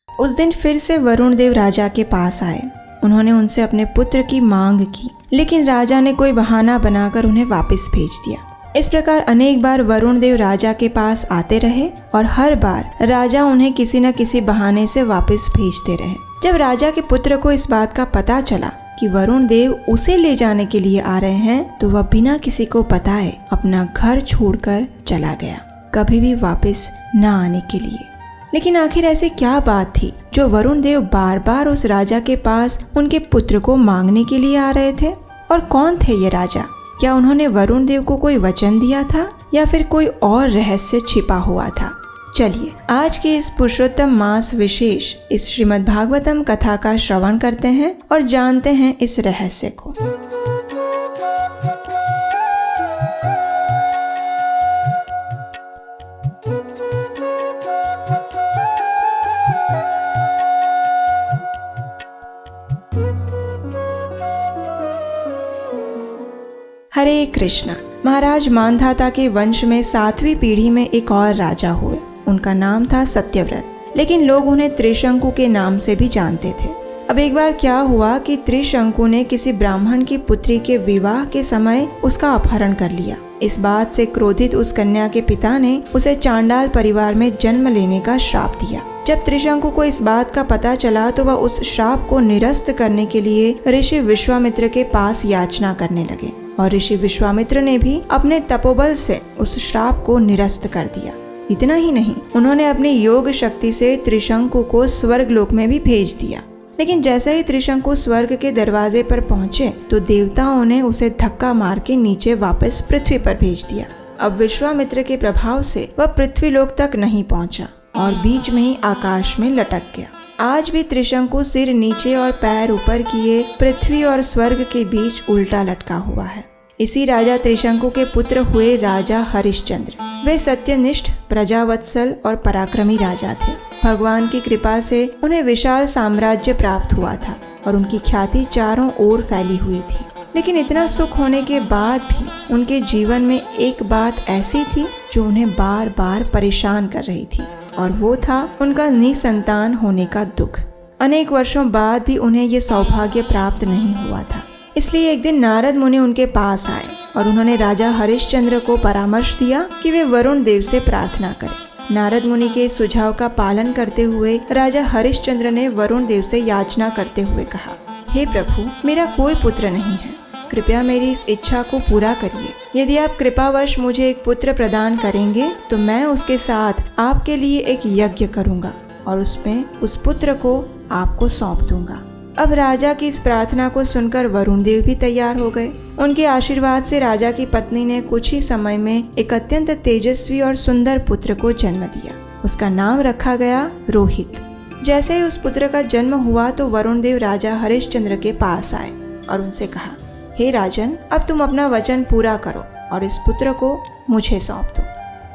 उस दिन फिर से वरुण देव राजा के पास आए। उन्होंने उनसे अपने पुत्र की मांग की, लेकिन राजा ने कोई बहाना बनाकर उन्हें वापस भेज दिया। इस प्रकार अनेक बार वरुण देव राजा के पास आते रहे और हर बार राजा उन्हें किसी न किसी बहाने से वापस भेजते रहे। जब राजा के पुत्र को इस बात का पता चला कि वरुण देव उसे ले जाने के लिए आ रहे हैं, तो वह बिना किसी को बताए अपना घर छोड़कर चला गया, कभी भी वापस न आने के लिए। लेकिन आखिर ऐसी क्या बात थी जो वरुण देव बार बार उस राजा के पास उनके पुत्र को मांगने के लिए आ रहे थे? और कौन थे ये राजा? क्या उन्होंने वरुण देव को कोई वचन दिया था या फिर कोई और रहस्य छिपा हुआ था? चलिए आज के इस पुरुषोत्तम मास विशेष इस श्रीमद् भागवतम कथा का श्रवण करते हैं और जानते हैं इस रहस्य को। हरे कृष्णा। महाराज मानधाता के वंश में 7वीं पीढ़ी में एक और राजा हुए। उनका नाम था सत्यव्रत, लेकिन लोग उन्हें त्रिशंकु के नाम से भी जानते थे। अब एक बार क्या हुआ कि त्रिशंकु ने किसी ब्राह्मण की पुत्री के विवाह के समय उसका अपहरण कर लिया। इस बात से क्रोधित उस कन्या के पिता ने उसे चांडाल परिवार में जन्म लेने का श्राप दिया। जब त्रिशंकु को इस बात का पता चला तो वह उस श्राप को निरस्त करने के लिए ऋषि विश्वामित्र के पास याचना करने लगे और ऋषि विश्वामित्र ने भी अपने तपोबल से उस श्राप को निरस्त कर दिया। इतना ही नहीं, उन्होंने अपनी योग शक्ति से त्रिशंकु को स्वर्ग लोक में भी भेज दिया। लेकिन जैसे ही त्रिशंकु स्वर्ग के दरवाजे पर पहुंचे तो देवताओं ने उसे धक्का मार के नीचे वापस पृथ्वी पर भेज दिया। अब विश्वामित्र के प्रभाव से वह पृथ्वी लोक तक नहीं पहुंचा और बीच में ही आकाश में लटक गया। आज भी त्रिशंकु सिर नीचे और पैर ऊपर किए पृथ्वी और स्वर्ग के बीच उल्टा लटका हुआ है। इसी राजा त्रिशंकु के पुत्र हुए राजा हरिश्चंद्र। वे सत्यनिष्ठ, प्रजावत्सल और पराक्रमी राजा थे। भगवान की कृपा से उन्हें विशाल साम्राज्य प्राप्त हुआ था और उनकी ख्याति चारों ओर फैली हुई थी। लेकिन इतना सुख होने के बाद भी उनके जीवन में एक बात ऐसी थी जो उन्हें बार बार परेशान कर रही थी, और वो था उनका निसंतान होने का दुख। अनेक वर्षों बाद भी उन्हें ये सौभाग्य प्राप्त नहीं हुआ था। इसलिए एक दिन नारद मुनि उनके पास आए और उन्होंने राजा हरिश्चंद्र को परामर्श दिया कि वे वरुण देव से प्रार्थना करें। नारद मुनि के सुझाव का पालन करते हुए राजा हरिश्चंद्र ने वरुण देव से याचना करते हुए कहा, हे प्रभु, मेरा कोई पुत्र नहीं है, कृपया मेरी इस इच्छा को पूरा करिए। यदि आप कृपावश मुझे एक पुत्र प्रदान करेंगे तो मैं उसके साथ आपके लिए एक यज्ञ करूंगा और उसमें उस पुत्र को आपको सौंप दूंगा। अब राजा की इस प्रार्थना को सुनकर वरुण देव भी तैयार हो गए। उनके आशीर्वाद से राजा की पत्नी ने कुछ ही समय में एक अत्यंत तेजस्वी और सुंदर पुत्र को जन्म दिया। उसका नाम रखा गया रोहित। जैसे ही उस पुत्र का जन्म हुआ तो वरुण देव राजा हरिश्चंद्र के पास आए और उनसे कहा, हे राजन, अब तुम अपना वचन पूरा करो और इस पुत्र को मुझे सौंप दो।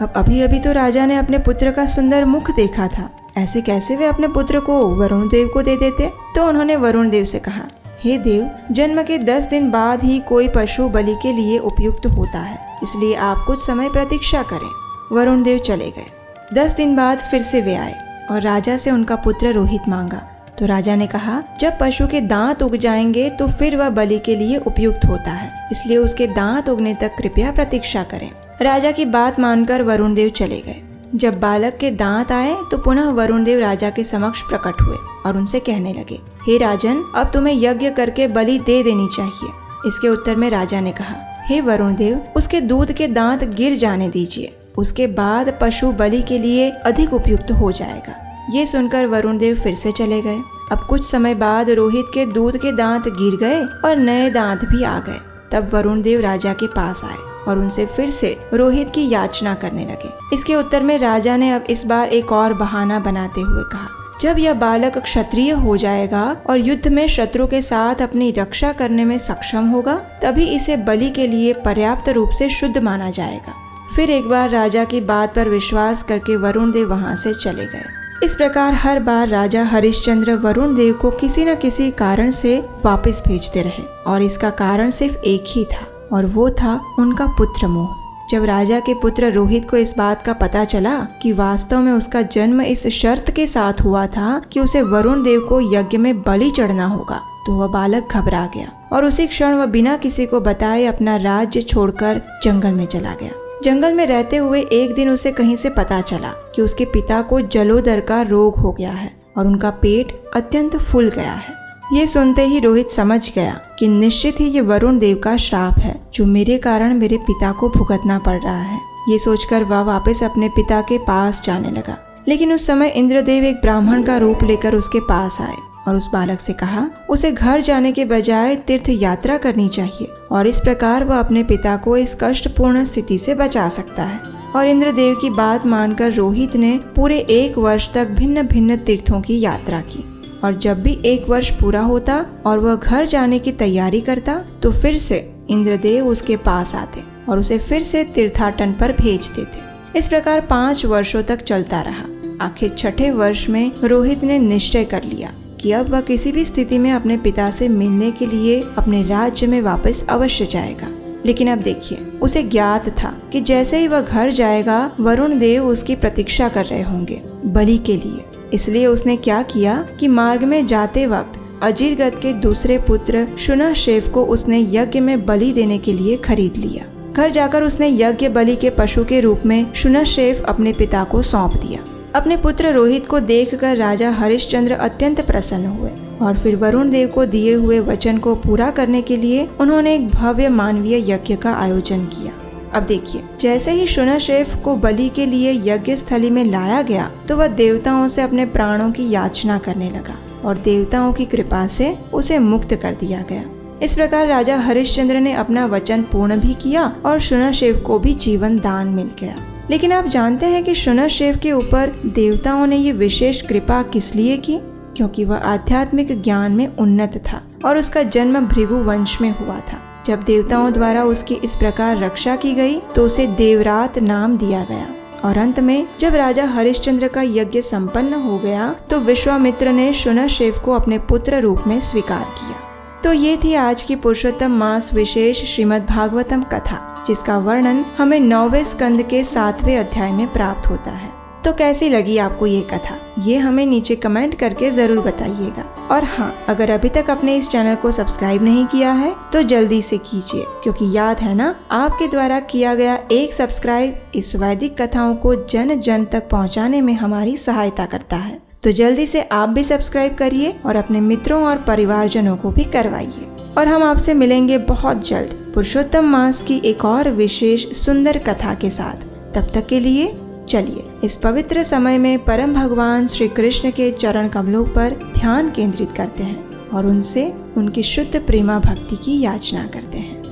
अब अभी अभी तो राजा ने अपने पुत्र का सुंदर मुख देखा था, ऐसे कैसे वे अपने पुत्र को वरुण देव को दे देते? तो उन्होंने वरुण देव से कहा, हे देव, जन्म के 10 दिन बाद ही कोई पशु बलि के लिए उपयुक्त होता है, इसलिए आप कुछ समय प्रतीक्षा करें। वरुण देव चले गए। 10 दिन बाद फिर से वे आए और राजा से उनका पुत्र रोहित मांगा। तो राजा ने कहा, जब पशु के दांत उग जाएंगे तो फिर वह बलि के लिए उपयुक्त होता है, इसलिए उसके दांत उगने तक कृपया प्रतीक्षा करें। राजा की बात मानकर वरुण देव चले गए। जब बालक के दांत आए तो पुनः वरुण देव राजा के समक्ष प्रकट हुए और उनसे कहने लगे, हे राजन, अब तुम्हें यज्ञ करके बलि दे देनी चाहिए। इसके उत्तर में राजा ने कहा, हे वरुण देव, उसके दूध के दांत गिर जाने दीजिए, उसके बाद पशु बलि के लिए अधिक उपयुक्त हो जाएगा। ये सुनकर वरुण देव फिर से चले गए। अब कुछ समय बाद रोहित के दूध के दांत गिर गए और नए दांत भी आ गए। तब वरुण देव राजा के पास आए और उनसे फिर से रोहित की याचना करने लगे। इसके उत्तर में राजा ने अब इस बार एक और बहाना बनाते हुए कहा, जब यह बालक क्षत्रिय हो जाएगा और युद्ध में शत्रु के साथ अपनी रक्षा करने में सक्षम होगा, तभी इसे बलि के लिए पर्याप्त रूप से शुद्ध माना जाएगा। फिर एक बार राजा की बात पर विश्वास करके वरुण देव वहां से चले गए। इस प्रकार हर बार राजा हरिश्चंद्र वरुण देव को किसी न किसी कारण से वापस भेजते रहे और इसका कारण सिर्फ एक ही था और वो था उनका पुत्र मोह। जब राजा के पुत्र रोहित को इस बात का पता चला कि वास्तव में उसका जन्म इस शर्त के साथ हुआ था कि उसे वरुण देव को यज्ञ में बलि चढ़ना होगा, तो वह बालक घबरा गया और उसी क्षण वह बिना किसी को बताए अपना राज्य छोड़कर जंगल में चला गया। जंगल में रहते हुए एक दिन उसे कहीं से पता चला कि उसके पिता को जलोदर का रोग हो गया है और उनका पेट अत्यंत फूल गया है। ये सुनते ही रोहित समझ गया कि निश्चित ही ये वरुण देव का श्राप है जो मेरे कारण मेरे पिता को भुगतना पड़ रहा है। ये सोचकर वह वापस अपने पिता के पास जाने लगा, लेकिन उस समय इंद्रदेव एक ब्राह्मण का रूप लेकर उसके पास आए और उस बालक से कहा उसे घर जाने के बजाय तीर्थ यात्रा करनी चाहिए और इस प्रकार वह अपने पिता को इस कष्टपूर्ण स्थिति से बचा सकता है। और इंद्रदेव की बात मानकर रोहित ने पूरे 1 वर्ष तक भिन्न भिन्न तीर्थों की यात्रा की और जब भी 1 वर्ष पूरा होता और वह घर जाने की तैयारी करता तो फिर से इंद्रदेव उसके पास आते और उसे फिर से तीर्थाटन पर भेज देते। इस प्रकार 5 वर्षों तक चलता रहा। आखिर 6ठे वर्ष में रोहित ने निश्चय कर लिया कि अब वह किसी भी स्थिति में अपने पिता से मिलने के लिए अपने राज्य में वापस अवश्य जाएगा। लेकिन अब देखिए, उसे ज्ञात था कि जैसे ही वह घर जाएगा वरुण देव उसकी प्रतीक्षा कर रहे होंगे बलि के लिए। इसलिए उसने क्या किया कि मार्ग में जाते वक्त अजीरगत के दूसरे पुत्र शुनशेफ को उसने यज्ञ में बलि देने के लिए खरीद लिया। घर जाकर उसने यज्ञ बलि के पशु के रूप में शुनशेफ अपने पिता को सौंप दिया। अपने पुत्र रोहित को देखकर राजा हरिश्चंद्र अत्यंत प्रसन्न हुए और फिर वरुण देव को दिए हुए वचन को पूरा करने के लिए उन्होंने एक भव्य मानवीय यज्ञ का आयोजन किया। अब देखिए, जैसे ही शुनशेफ को बलि के लिए यज्ञ स्थली में लाया गया तो वह देवताओं से अपने प्राणों की याचना करने लगा और देवताओं की कृपा से उसे मुक्त कर दिया गया। इस प्रकार राजा हरिश्चंद्र ने अपना वचन पूर्ण भी किया और शुनशेफ को भी जीवन दान मिल गया। लेकिन आप जानते हैं कि शुनशेफ के ऊपर देवताओं ने ये विशेष कृपा किस लिए की? क्योंकि वह आध्यात्मिक ज्ञान में उन्नत था और उसका जन्म भृगु वंश में हुआ था। जब देवताओं द्वारा उसकी इस प्रकार रक्षा की गई तो उसे देवरात नाम दिया गया। और अंत में जब राजा हरिश्चंद्र का यज्ञ संपन्न हो गया तो विश्वामित्र ने शुनशेफ को अपने पुत्र रूप में स्वीकार किया। तो ये थी आज की पुरुषोत्तम मास विशेष श्रीमद् भागवतम कथा, जिसका वर्णन हमें 9वें स्कंद के 7वें अध्याय में प्राप्त होता है। तो कैसी लगी आपको ये कथा, ये हमें नीचे कमेंट करके जरूर बताइएगा। और हाँ, अगर अभी तक आपने इस चैनल को सब्सक्राइब नहीं किया है तो जल्दी से कीजिए, क्योंकि याद है ना, आपके द्वारा किया गया एक सब्सक्राइब इस वैदिक कथाओं को जन जन तक पहुँचाने में हमारी सहायता करता है। तो जल्दी से आप भी सब्सक्राइब करिए और अपने मित्रों और परिवारजनों को भी करवाइए। और हम आपसे मिलेंगे बहुत जल्द पुरुषोत्तम मास की एक और विशेष सुंदर कथा के साथ। तब तक के लिए चलिए इस पवित्र समय में परम भगवान श्री कृष्ण के चरण कमलों पर ध्यान केंद्रित करते हैं और उनसे उनकी शुद्ध प्रेमा भक्ति की याचना करते हैं।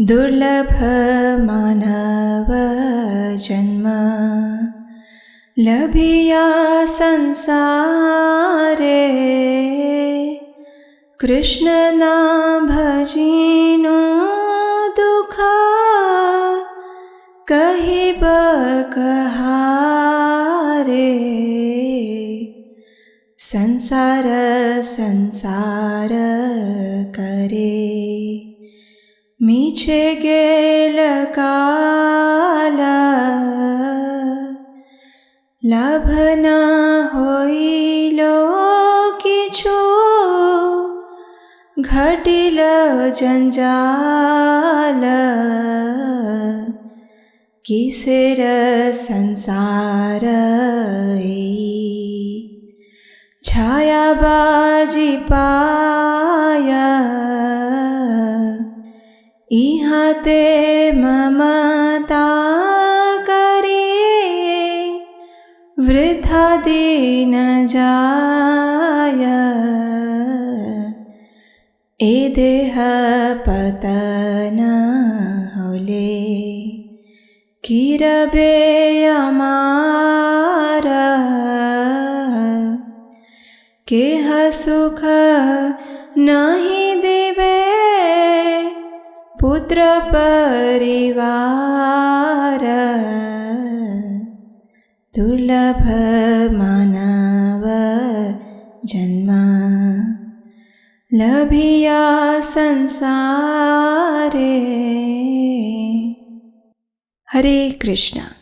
दुर्लभ मानव जन्म लभिया संसारे, कृष्ण ना भजिनु दुखा कहिब कहारे। संसार संसार करे मीछे गेल काला, लाभ ना होइलो किछु घटिल जंजाल। किसेर संसार छाया बाजी पाया, इहाते ममता करे वृथा दीन जाया। ए देह पतन होले किरबे अमारा, केह सुख नहीं देवे पुत्र परिवार। दुर्लभ मानव जन्म लभिया संसारे। हरे कृष्णा।